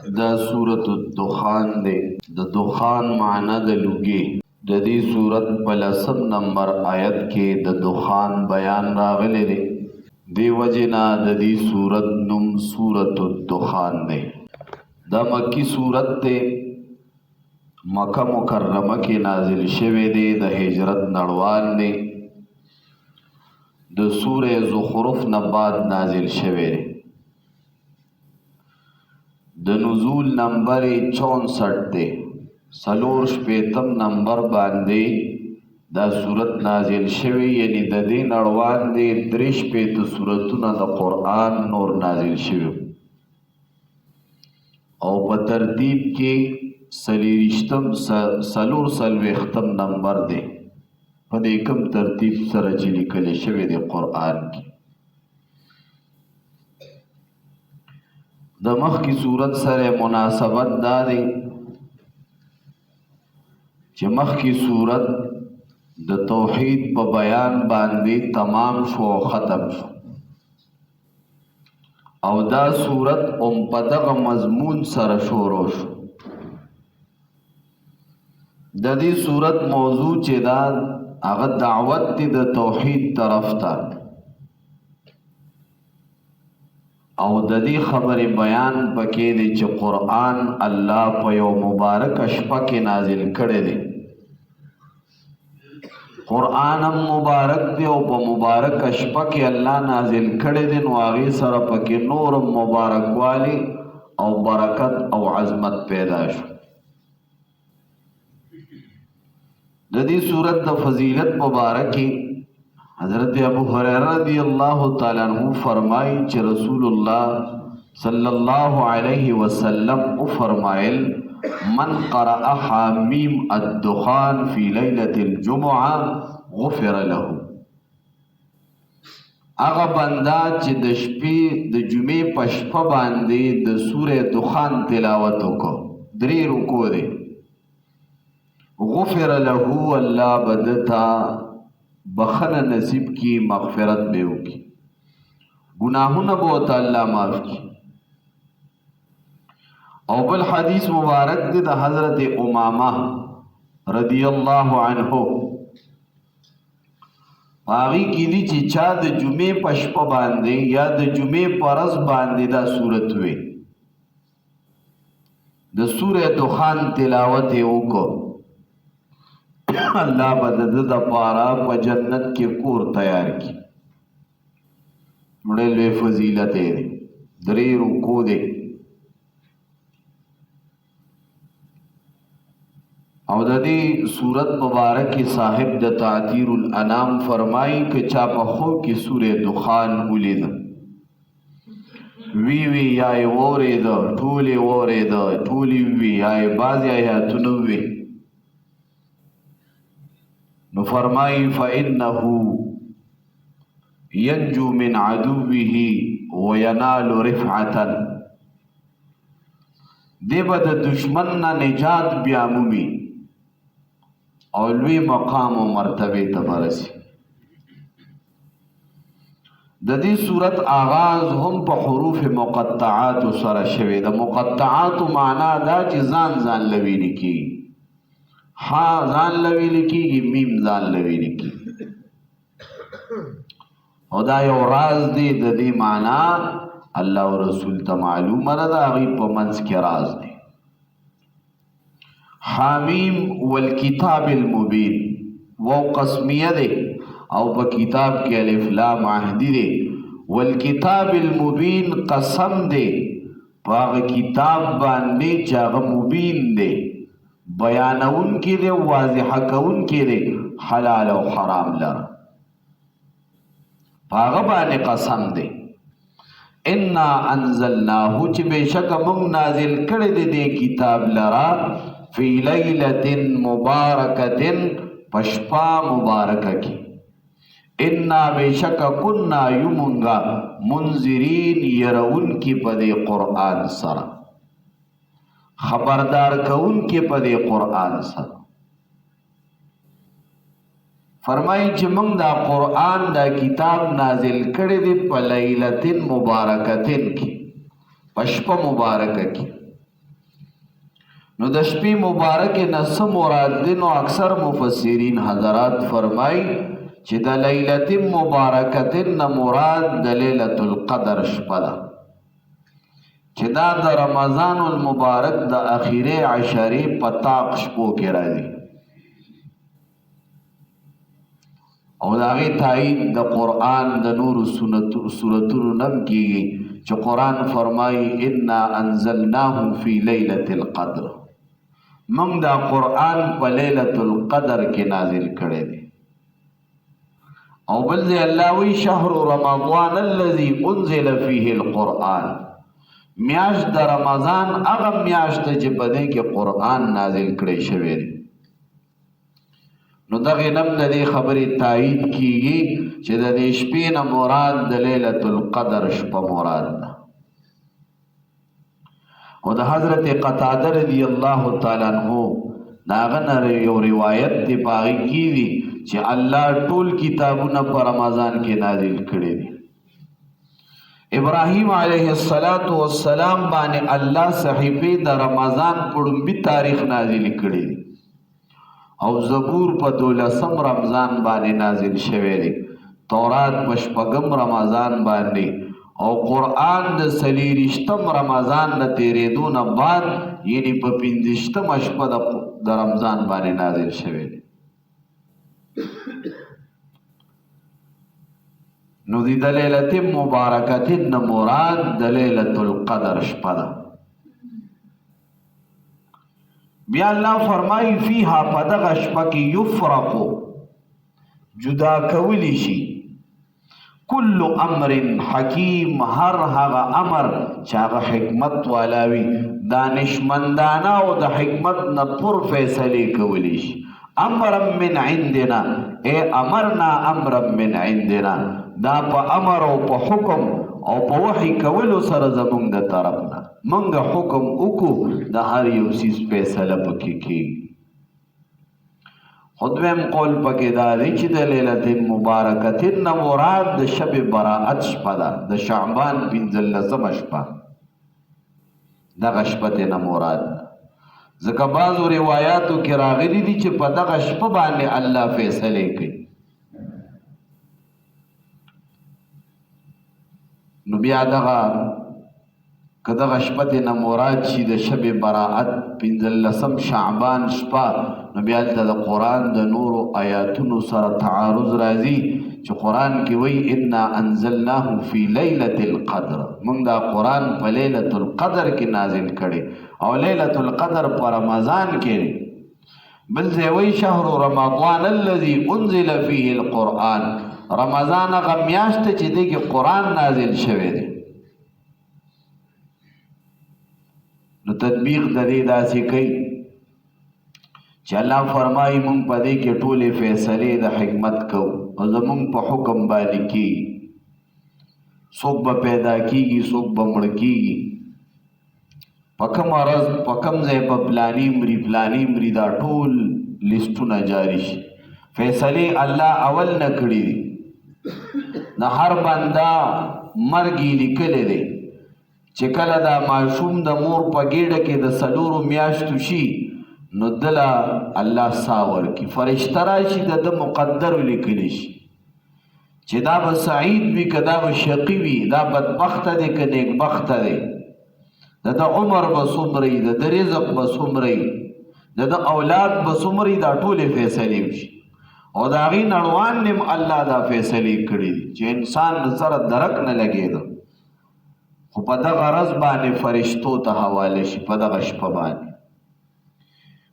دا سورة الدخان دے د دخان معنی د لوګي د دې سورت په 10 نمبر آیت کې د دخان بیان راغلی دی دی وجنا د دې سورت نوم سورة الدخان دی دا مکی سورت دی مکه مکرمه کې نازل شوی دی د هجرت نړوان دی د سوره زخرف نه بعد نازل شوی دی د نزول نمبر 64 دی سلور شپیتم نمبر باندې دا صورت نازل شوی یعنی د دې نړوان دی درې شپیته صورتونه د قرآن نور نازل شوی او په ترتیب کې سلور سلویختم نمبر دی په دې کوم ترتیب سره چې لیکل شوی دی قرآن کې د مخکې صورت سره مناسبت دا دی چې مخکې صورت د توحید په بیان باندې تمام شو او ختم شو او دا صورت په دغه مضمون سره شروع شو د دې صورت موضوع چې دا هغه دعوت دی د توحید طرف ته او د دې خبرې بیان پکې دی چې قرآن الله په یو مبارک شپه کې نازل کړی دی قرآن هم مبارک دی او په مبارک شپه کې الله نازل کړی دی نو هغې سره پکې نور مبارکوالی او برکت او عظمت پیدا شو د دې صورت د فضیلت مبارکی حضرت ابو هریرہ رضی اللہ تعالیٰ عنہ فرمائی کہ رسول اللہ صلی اللہ علیہ وسلم فرمائل من قرأ حامیم الدخان فی لیلت الجمعہ غفر له اغا بندا چې د شپې د جمعې په شپه باندې د سورې دخان تلاوت وکړو درې رکوع دی غفر له الله بدتا بخنه نصیب کی مغفرت به وکي گناهونه به الله معاف کی او بل حدیث مبارک دی د حضرت امامه رضی الله عنه هغه کې دي چې چا د جمعې په شپه باندې یا د جمعې په ورځ باندې دا سورت وي د سورې دخان تلاوت وکړو اللہ بدد دا پارا پا جنت کے کور تیار کی مڑے لوے فضیلت دے دری رکو دے او دا دی سورت مبارک صاحب دا تعطیر الانام فرمائی کہ چاپا خو کی سور دخان اولی دا وی آئی وورے دا ٹولی وورے دا ٹولی وی آئی بازی آئی تنوی نو فرمائی فَإِنَّهُ يَنْجُو مِنْ عَدُوِّهِ وَيَنَالُ رِفْعَةً دے با دا دشمن نا نجات بیامومی اولوی مقام و مرتبه تبرسی دا دی صورت آغاز هم پا حروف مقطعات سر شوی دا مقطعات معنی دا چی زان لوی لکی ہا ځان لوی لیکيږي میم ځان لوی لیکي او دا یو راز دی د دې معنا الله او رسول ته معلومه ده دا غي په منځ کې راز دی حامیم والکتاب المبین و قسمیه دی او په کتاب کې الف لام عهدی دی والکتاب المبین قسم دی په کتاب باندې چې هغه مبین دی بیانون کی دے واضح کون کی دے حلال و حرام لرا پاغبان قسم دے انا انزلناہو چی بے شک مم نازل کردے دے کتاب لرا فی لیلت مبارکت پشپا مبارکہ کی انا بے شک کننا یمنگا منذرین یرون کی پدے قرآن سرا خبردار کون کے پدے قرآن سر فرمائی چې موږ دا قرآن دا کتاب نازل کړی دی په لیلتن مبارکتن کې پشپ مبارکه کې نو د شپې مبارکې نه څه مراد دی؟ نو اکثر مفسرین حضرات فرمای چې د لیلة مبارکة نه مراد د لیلة القدر شپه ده، چې دا د رمضان المبارک د اخیره عشرې په طاق شپو کې راځي. او د هغې تایید د قرآن د نورو سورتونو نم کېږي چې قرآن فرمایي انا انزلناه فی لیلة القدر، موږ دا قرآن په لیلة القدر کې نازل کړی دی. او بل ځای الله وایي شهر رمضان الذي انزل فیه القرآن، میاشت د رمضان هغه میاشت چې په دې کې قرآن نازل کړی شوی دی. نو دغې نم د دې خبرې تایید کیږي چې د دې شپې نه مراد د لیلة القدر شپه مراد ده. او د حضرت قتاده رضی الله تعالی عنہ د هغه نه یو روایت دی، په هغې کې دي چې الله ټول کتابونه په رمضان کې نازل کړي دي. ابراهیم علیه السلام باندې الله صحیفې د رمضان په ړومبي تاریخ نازل کړي دي، او زبور په 12 رمضان باندې نازل شوی دی، تورات په 6 رمضان باندې، او قرآن د 23 رمضان نه تیرېدو نه بعد یعنی په 15 شپه د رمضان باندې نازل شوی دی. نو دی د لیلة مبارکة نه مراد د لیلة القدر شپه ده. بیا الله فرمایي فیها په دغه شپه کې یفرقو جدا کولی شي کل امر حکیم، هر هغه امر چې هغه حکمت والا وي، دانشمندانه او د حکمت نه پر فیصلې کولی شي. امرا من عندنا اے امرنا امرا من عندنا، دا په امر او په حکم او په وحی کولو سره زمونږ د طرف نه مونږ حکم وکړو، د هر یو څیز فیصله پکې کېږي. خو دویم قول پکې دا دی چې د لیلة مبارکة نه مراد د شب براءت شپه ده، د شعبان 15 شپه، دغه شپه ته نه مراد ده. ځکه بعضو روایاتو کې راغلي دي چې په دغه شپه باندې الله فیصلې کوي. نو بیا که دغه شپه ته نه مراد شي د شب براءت 15 شعبان شپه، نو بیا هلته د قرآن د نورو آیاتونو سره تعارض راځي چې قرآن کې وایي انا انزلناه فی لیلة القدر، موږ دا قرآن په لیلة القدر کې نازل کړی، او لیلة القدر په رمضان کې. بل ځای وایي شهر رمضان الذي انزل فیه القرآن، رمضان هغه میاشت چې دی کې قرآن نازل شوی دی. نو تطبیق د دې داسې کوي چې الله فرمایي مونږ په دې کې ټولې فیصلې د حکمت کوو، او زمونږ په حکم باندې کېږي. څوک به پیدا کېږي، څوک به مړ کېږي، په کوم ورځ په کوم ځای به پلاني مري، دا ټول لیسټونه جاري شي. فیصلې الله اول نه کړي دي، د هر بنده مرګ یې لیکلی دی چې کله دا ماشوم د مور په ګېډه کې د 4 میاشتو شي، نو دله الله ساه ورکړي، فرشته راشي د ده مقدر ولیکلی شي چې دا به سعید وي که دا به شقي وي، دا بدبخته دی که نیکبخته دی، د ده عمر به څومره وي، د ده رزق به څومره وي، د ده اولاد به څومره وي، دا ټولې فیصلې وشي. او د هغې نړوان نیم الله دا فیصلې کړي دي چې انسان سره درک نه لګېده، خو په دغه ورځ باندې فرشتو ته حواله شي، په دغه شپه باندې.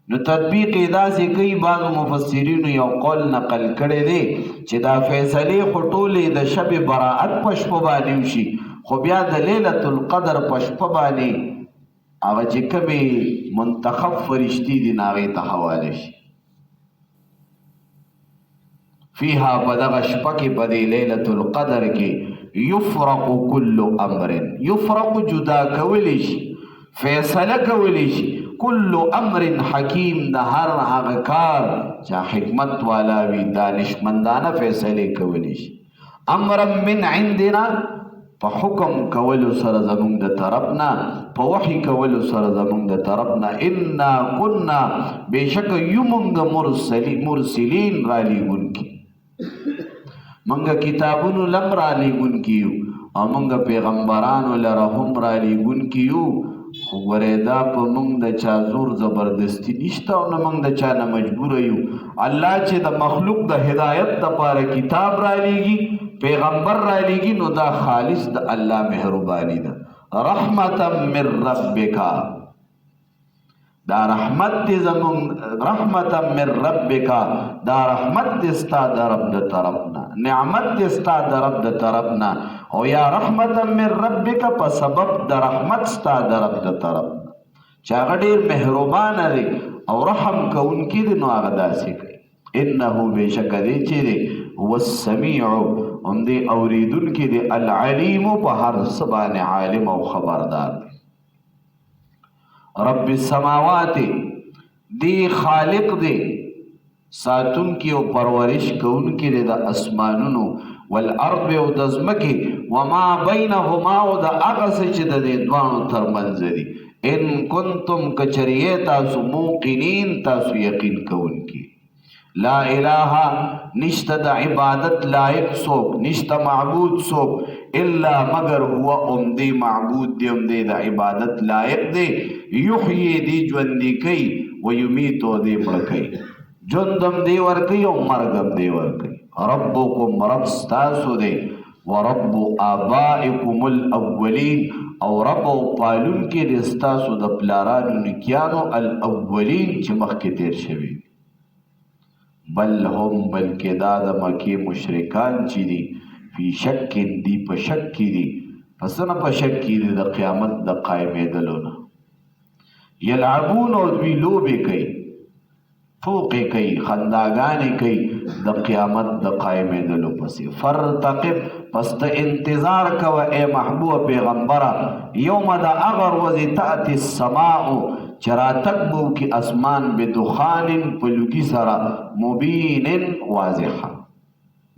نو تطبیق یې داسې کوي، بعضو مفسرینو یو قول نقل کړی دی چې دا فیصلې خو ټولې د شب براءت په شپه باندې وشي، خو بیا د لیلة القدر په شپه باندې هغه چې کومې منتخب فرشتې دي هغې ته حواله شي. فیها په دغه شپه کې په دې لیلة القدر کې یفرق کل امر، یفرق جدا کولی شي، فیصله کولی شي، کل امر حکیم، د هر هغه کار چې حکمت والا وي، دانشمندانه فیصلې کولی شي. امر من عندنا په حکم کولو سره زمونږ د طرف نه، په وحی کولو سره زمونږ د طرف نه. انا کنا بېشکه یو مونږ مرسلین را لیږونکي، مونږ کتابونو لم را لیږونکي یو او مونږ پیغمبرانو لره هم را لیږونکي یو. خو ګورې دا په مونږ د چا زور زبردستي نشته او نه مونږ د چا نه مجبوره یو. الله چې د مخلوق د هدایت دپاره کتاب را لیږي، پیغمبر را لیږي، نو دا خالص د الله مهرباني ده. رحمتا من ربک، دا رحمت دی زمون، رحمتا من ربک، دا رحمت دی ستا د رب د طرف نه، نعمت دی ستا د رب د طرف نه. او یا رحمتا من ربک په سبب د رحمت ستا د رب د طرف نه، چې هغه ډېر مهربانه دی او رحم کوونکی دی. نو هغه داسې کوي. انه بېشکه دی چې دی هو السمیع، هم دی اوریدونکی دی، العلیم په هر څه باندې عالم او خبردار دی. رب السماوات دی خالق دی، ساتونکی او پرورش کوونکی دی د اسمانونو، والارض او د ځمکې، وما بینهما او د هغه څه چې د دې دواړو ترمنځ دي. ان کنتم کچریه تاسو موقنین، تاسو یقین کوونکی. لا الہ نشته د عبادت لائق څوک، نشته معبود څوک الا مگر هو امدی معبود دی، امدی د عبادت لائق دی. یحیی دی ژوندي کوي، ویمیتو دی مړه کوي، ژوندم دی ورکوي او مرګم دی ورکوي. ربکم رب ستاسو دی، ورب آبائکم الاولین، او رب او پالونکی دی ستاسو د پلارانو نیکیانو، الاولین چې مخکې تیر شوي. بل هم بلکې دا د مکې مشرکان چې دي فی شک دی په شک کې دي، پس نه په شک کې دي د قیامت د قایمېدلو نه. یلعبون او دوی لوبې کوي، ټوقې کوي، خنداګانې کوي د قیامت د قایمېدلو پسې. فرتقب پس ته انتظار کوه ای محبوب پیغمبره، یوم د هغه ورځې تأتي السماء چې راتګ به وکړي اسمان بدخان په لوګي سره، مبین واضحه.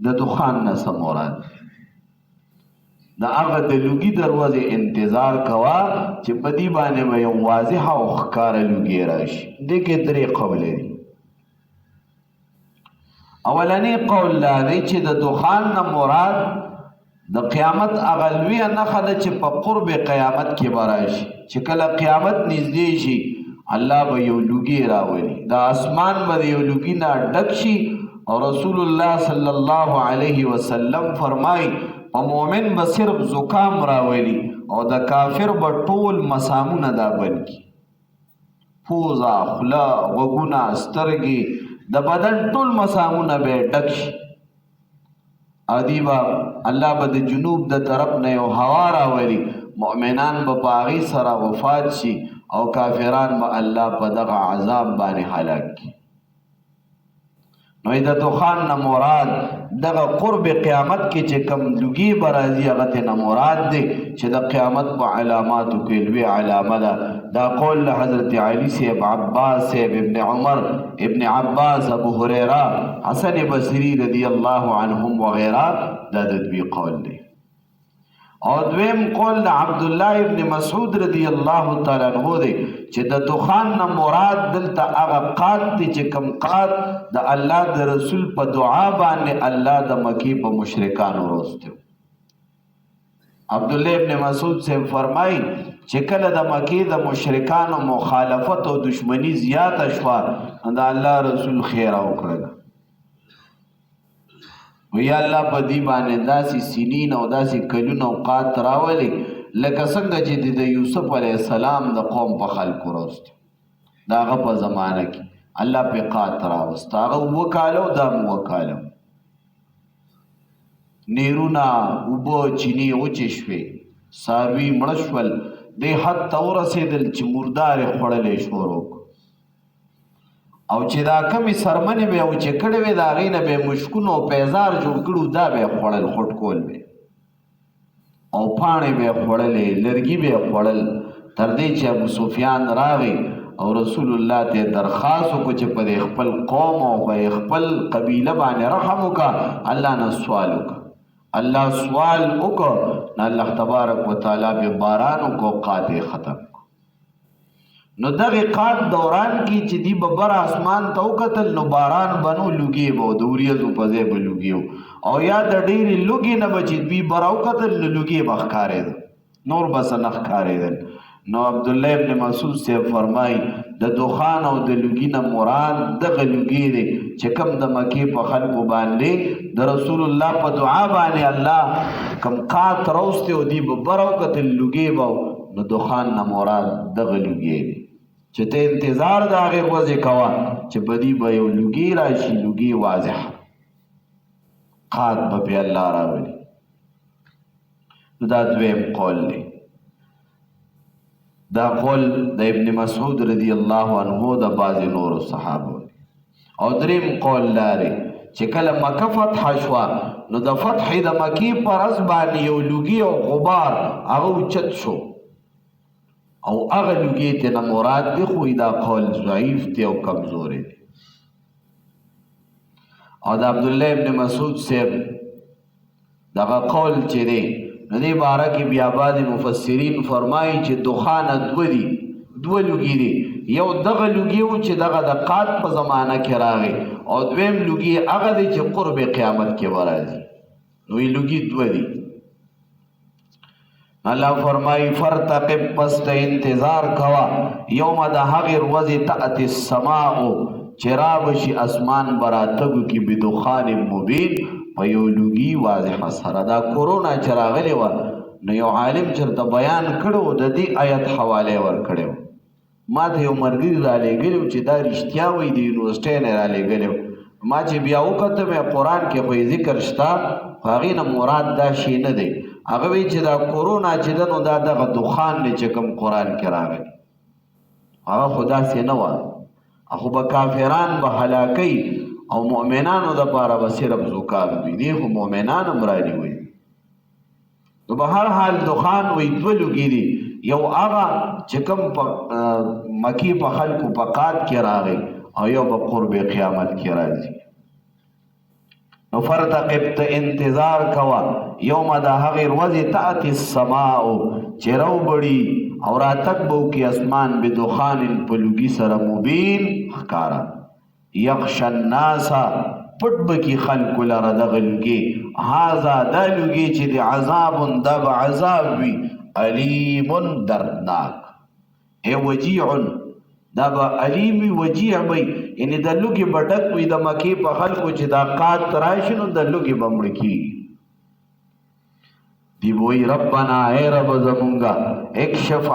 د دخان نه څه مراد؟ د هغه د لوګي دروازې انتظار کوه چې په دې باندې به یو واضحه او ښکاره لوګي راشي. دې کې درې قولې دي. اولنی قول دا دی چې د دخان نه مراد د قیامت هغه لویه نښه ده چې په قرب قیامت کې به راشي، چې کله قیامت نږدې شي الله به یو لوګي راولي، دا اسمان به د یو لوګي نه ډک شي. او رسول الله صلی الله علیه وسلم فرمایي په مؤمن به صرف زکام راولي او د کافر به ټول مسامونه دا بند کړي، پوزه، خوله، غوږونه، سترګې، د بدن ټول مسامونه به ډک شي. ادي به الله به د جنوب د طرف نه یو هوا راولي، مؤمنان به په هغې سره وفات شي او کافران به الله په دغه عذاب باندې هلاک کړي. نو د دخان نه مراد دغه قرب قیامت کې چې کم لوګي به راځي هغه ترې نه مراد دی چې د قیامت په علاماتو کې لوی علامه ده. دا قول له حضرت علی صاحب، عباس صاحب، ابن عمر، ابن عباس، ابو هریره، حسن بصری رضی الله عنهم وغیره، دا د دوی قول دی. او دویم قول د عبدالله ابن مسعود رضی الله تعالی عنہ دی چې د دخان نه مراد دلته هغه قات دی چې کم قات د الله د رسول په دعا باندې الله د مکې په مشرکانو روسته. عبدالله ابن مسعود سے فرمایي چې کله د مکې د مشرکانو مخالفت او دشمنی زیاته شوه، د الله رسول خیره وکړله، وی الله په دې باندې داسې سنین او داسې کلونه اوقات راولي لکه څنګه چې د یوسف علیه السلام د قوم په خلکو راوست. د هغه په زمانه کې الله پې قات راوست، هغه اووه کاله او دا هم اووه کاله، نیرونه، اوبه، چینې وچې شوې، څاروي مړه شول، دې حد ته ورسېدل چې مردارې خوړلی شروع کړو. او چې دا کمې څرمنې به یې وچې کړې وې د هغې نه به یې مشکونه او پیزار جوړ کړي، دا به یې خوړل، خوټکول به او پاڼې به یې خوړلې، لرګي به یې خوړل، تر دې چې ابو سفیان راغی او رسول الله ته درخواست وکړو چې په دې خپل قوم او په خپل قبیله باندې رحم وکړه، الله نه سوال وکړه. الله سوال وکړ، الله تبارک وتعالی به باران وکړو، قحط ختم. نو دغه قحط دوران کې چې دی ببر اسمان ته وکتل نو باران بنو لوګي به د وریځو په ځای به لوګي او یا د ډېرې لوګي نه به چې دوی بر وکتل نو لوګي به ښکارېدل، نور بس نه ښکارېدل. نو عبدالله ابن مسعود صاحب فرمایي د دخان او د لوګي نه مراد دغه لوګي دی چې کوم د مکې په خلکو باندې د رسول الله په دعا باندې الله کوم قحط راوستی او دوی به بر وکتل لوګي به، نو دخان نه مراد دغه لوګي دی چې ته انتظار د هغې ورځې کوه چې بدی به یو لوګي راشي، لوګي واضح قحط به پې الله راولي. نو دا دویم قول دی. دا قول د ابن مسعود رضی الله عنه د بعضې نورو صحابو. او دریم قول دا دی چې کله مکه فتح شوه نو د فتح د مکې په ورځ باندې یو لوګي او غبار هغه اوچت شو او هغه لوګي ته نه مراد دی، خو دا قول ضعیف دی او کمزوری دی. او د عبدالله ابن مسعود صاحب دغه قول چې دی نو دې باره کې بیا بعضې مفسرین فرمایي چې دخانه دوه لوګي دي. یو دغه لوګي و چې دغه د قحط په زمانه کې راغی، او دویم لوګي هغه دی چې قرب قیامت کې به راځي. نو یې لوګي دوه دي. الله فرمایي فرتقب، پس ته انتظار کوا، یوم د هغې ورځې تأتي السماء چې رابشي اسمان براتګو کې بدخان مبین، په یو لوګي واضح سره. دا کورونا چې راغلی وه نو یو عالم چېرته بیان کړی د دې آیت حواله ورکړی و. ما ته یو ملګري رالیږلی و چې دا رښتیا وایي، د یونیورسټۍ نه رالیږلی و. ما چې بیا وکتم قرآن کې خو یې ذکر شته، خو هغې نه مراد دا شی نه دی. هغه وایي چې دا کورونا چې ده نو دا دغه دخان دی چې کوم قرآن کې راغلی. هغه خو داسې نه وه، خو به کافران به هلاکوي او مؤمنانو دپاره به صرف زکام وي، دی خو مؤمنان هم رانیوي. نو به هر حال دخان وایي دوه لوګي دي، یو هغه چې کوم په مکې په خلکو په قحط کې راغی او یو به قرب قیامت کې راځي. نو فرتقب ته انتظار کوه، یوم د هغې ورځې تأتي السماء چې راوبړي او راتګ به وکړي اسمان بدخان په لوګي سره مبین ښکاره. یغشا الناس پټ به کړي خلکو لره دغه لوګي، هذا دا لوګي چې د عذاب دا به عذاب وي، علیم دردناک، ای وجیع دا به علیم وي، وجیع وي، یعنې د لوګي به ډک وي د مکې په خلکو چې دا قحط راشي نو د لوګي به مړه کېږي. دی وی ربنا اے رب زمونگا اکشف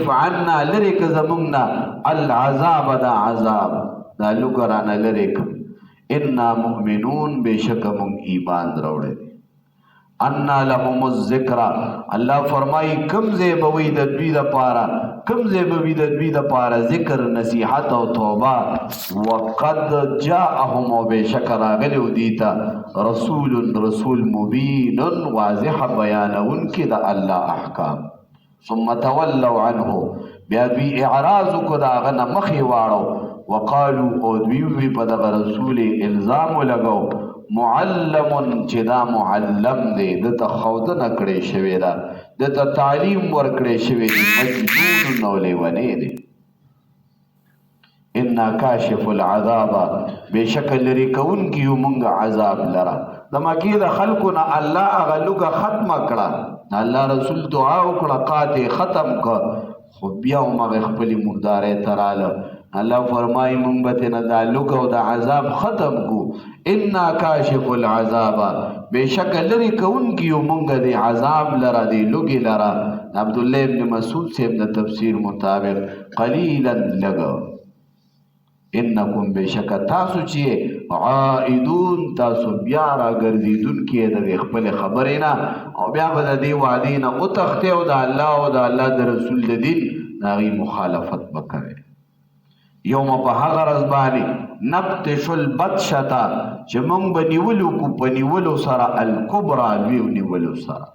عنا لرک زمونگنا العذاب دا عذاب دا لگرانا لرک انا مؤمنون بے شک مونگ ایمان روڑے. انا لهم الذکر، اللہ فرمائی کم زیبوی دا دوی دا پارا، کم زیبوی دا دوی دا پارا ذکر نصیحت و توبہ. وقد جاءهم و بے شک راغلو دیتا رسول مبین واضح بیان ان کی دا اللہ احکام. ثم تولوا عنه، بیا دوی اعراض کو دا غنا مخی وارو. وقالو او دوی پا دا رسول الزام لگو معلم چې دا معلم دی، دته ښودنه کړې شوې ده، دته تعلیم ورکړې شوې دی، مجنون نو لیونی دی. انا کاشف العذاب، بېشکه لرې کوونکي یو موږ عذاب لره. د مکې د خلکو نه الله هغه لوږه ختمه کړه، الله رسول دعا وکړه قحط ختم کړه، خو بیا هم هغې خپلې مردارۍ ته راله. الله فرمایي موږ به ترې نه دا لوږه او د عذاب ختم کړو. انا کاشف العذاب، بېشکه لرې کوونکي یو موږ د عذاب لره، د لوږې لره. عبدالله ابن مسعود صاحب د تفسیر مطابق قلیلا لږه، انکم بېشکه تاسو چې عائدون، تاسو بیا راګرځېدونکي د دې خپلې خبرې نه او بیا به د دې وعدې نه وتښتئ او د الله او د الله د رسول د دین د هغې مخالفت به کوئ. یوم په هغه ورځ باندې نبطش البطشته چې موږ به نیولو کو په نیولو سره الکبرا لوی نیولو سره.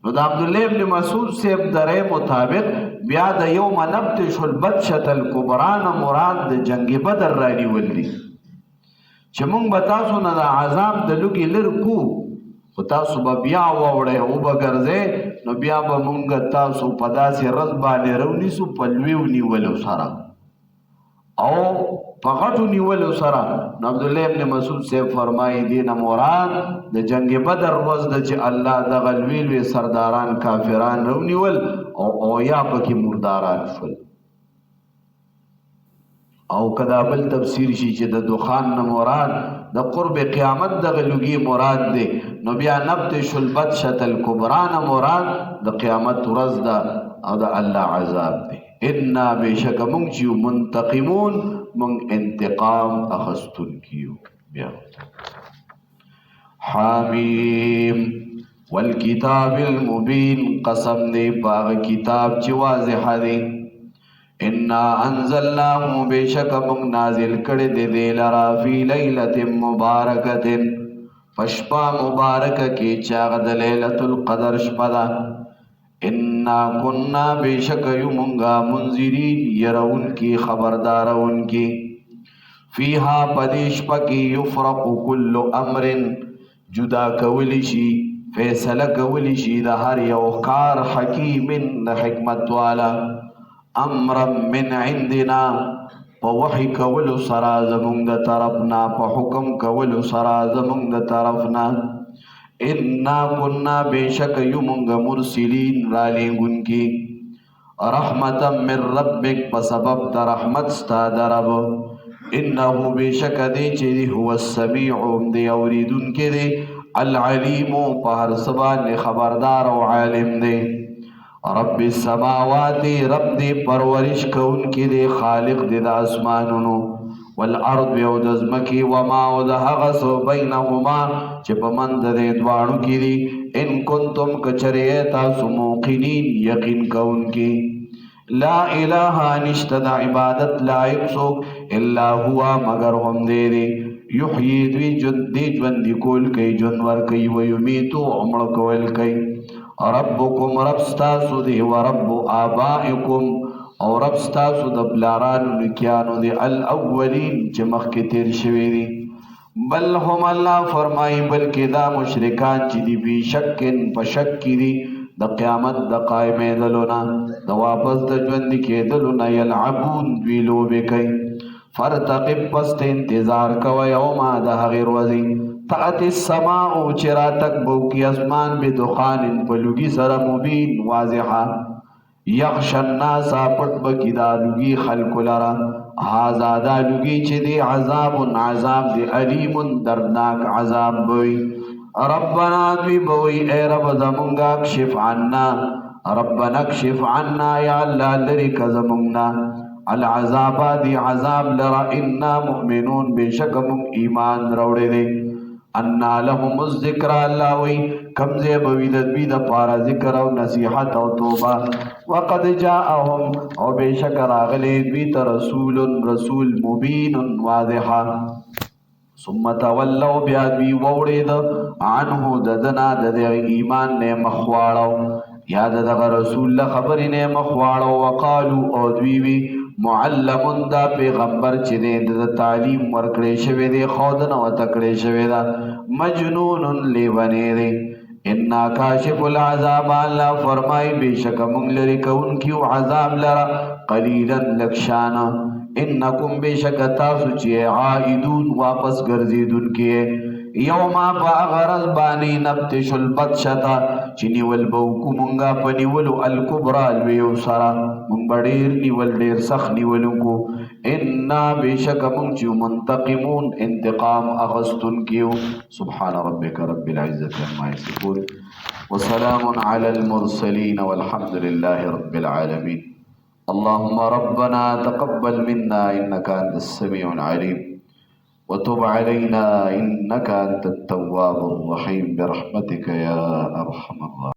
نو د عبدالله ابن مسعود صاحب د رأی مطابق بیا د یوم نبطش البطشته الکبرا نه مراد د جنگ بدر را نیول دي چې موږ به تاسو نه د عذاب د لوږې لر کو خو تاسو به بیا واوړئ او به ګرځئ نو بیا به مونږ تاسو په داسې ورځ باندې رونیسو په لویو نیولو سره او په غټو نیولو سره. نو عبدالله ابن مسعود صاحب فرمایي دې نه مراد د جنگ بدر ورځ ده چې الله دغه لوی لوی سرداران کافران رونیول او یا پکې مرداران شول. او کدا بل تفسیر شي چې د دخان نه مراد د قرب قیامت دغه لوګي مراد دی نو بیا نبتش البطشة الکبرى نه مراد د قیامت ورځ ده او د الله عذاب دی. انا بشک مونږ چې منتقمون مونږ انتقام اخستون کیو. بیا حامیم والکتاب المبین قسم دی پاغ کتاب چې واضح دی. انا انزلناه بشک مونږ نازل کړی دی دی لرا فی لیلة مبارکة پشپا مبارک کې چاغ د لیلة القدر شپه ده. انا کننا بشک یو مونږه منذرین يرون کی خبردارون کی فیها پدیش پکی یفرق کل امر جدا کولی شي فیصله کولی شي د هر یو کار حکیم د حکمت والا امر من عندنا په وحی کولو سره زمونږ د طرفنا په حکم کولو سره زمونږ د طرفنا. انا کننا بشک یو مونږ مرسلین را لیږون کی رحمتا من ربک په سبب د رحمت ستا د رب. انه بشک دی چې دی هو السمیع دی اوریدونکی دی العلیم په هر څه باندې خبردار او عالم دی. رب السماوات رب دی پرورش کوونکی دی خالق دی د اسمانونو والارض او د ځمکې وما او د هغه څه بینهما چې په منځ د دې دواړو کې دي. ان کنتم کچرې تاسو موقنین یقین کوونکي لا اله نشته د عبادت لایق څوک الا هو مگر هم دی یحیی دوی ژوندي کول کوي ژوند ورکوي ویمیتو مړه کول کوي. ربکم رب ستاسو دی و رب آبائکم او رب ستاسو د پلارانو نکیانو دی الاولین چې مخکې تیر شوي دي. بل هم الله فرمایي بلکې دا مشرکان چې دي بی شکن په شک کې دي د قیامت د قایمېدلو نه د واپس د ژوندي کېدلو نه یلعبون دوی لوبې کوي. فرتقب پس ته انتظار کوه یوما د هغې ورځې تأتی السماء چې راتګ به وکړي اسمان بدخان په لوګي سره مبین واضحه یغش الناس پټ به کړي دا لوګي خلکو لره هذا دا لوګي چې دی عذاب عذاب دی علیم دردناک عذاب وي. ربنا دوی به وي ای رب زمونږ اکشف عنا ربنا اکشف عنا یا الله لرې که زمونږ العذاب دی عذاب لره انا مؤمنون بشک مونږ ایمان راوړی دی. انا لهم الذکر الله وی کمزه بوی د دوی د پاره ذکر او نصیحت او توبه. وقد جاءهم او بشک راغلی دوی ته رسول مبین واضحا. ثم تولوا بیا دوی ووړېد عنه ددنا د ایمان نه مخواړو یا دغه رسول له خبرې نه مخواړو. وقالو او دوی وی معلم دا پیغمبر چې دی د تعلیم ورکړی شوی دی ښودنه ورته کړې شوې ده مجنون لیونی دی. انا کاشف العذاب الله فرمای بشک مونږ لرې کوونکي عذاب لره قلیلا لږ شانه. انکم بشک تاسو چې عائدون واپس ګرځېدونکي یوما په هغه ورځ باندې نبطش البطشة چې نیول به وکړو مونږه په نیولو الکبرى لویو سره مونږ به ډېر نیول ډېر سخت نیول وکړو. انا بشک مونږ چې منتقمون انتقام اخیستونکي یو. سبحان ربک رب العزة عما یصفون وسلام علی المرسلین والحمد لله رب العالمین. اللهم ربنا تقبل منا انك انت السميع العليم وتب علينا إنك أنت التواب الرحيم برحمتك يا أرحم الراحمين.